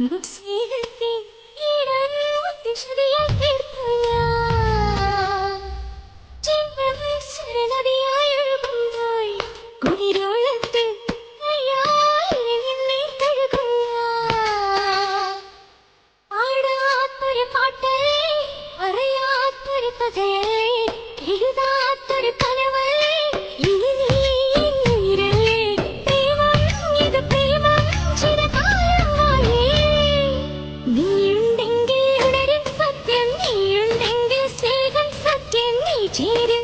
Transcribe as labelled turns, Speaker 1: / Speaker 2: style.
Speaker 1: സ്നേഹത്തിൻ ഈടൊത്തി ശ്രുതിയായി തീർത്തു ഞാൻ. ജന്മമേ സരനദിയായി ഒഴുകുമ്പോൾ കുളിരോളത്ത് കയ്യാൽ നിന്നെ കഴുകും ഞാൻ. പാടാത്തൊരു പാട്ടല്ലേ, പറയാത്തൊരു കഥയല്ലേ, എഴുതാത്തൊരു കനവല്ലേ, ഇനി നീ എന്നുയിരല്ലേ. പ്രേമം ഇത് പ്രേമം ചിരകാലമായേ. നീയുണ്ടെങ്കിൽ ഉണരും സത്യം, നീയുണ്ടെങ്കിൽ സ്നേഹം സത്യം, നീ ചേരും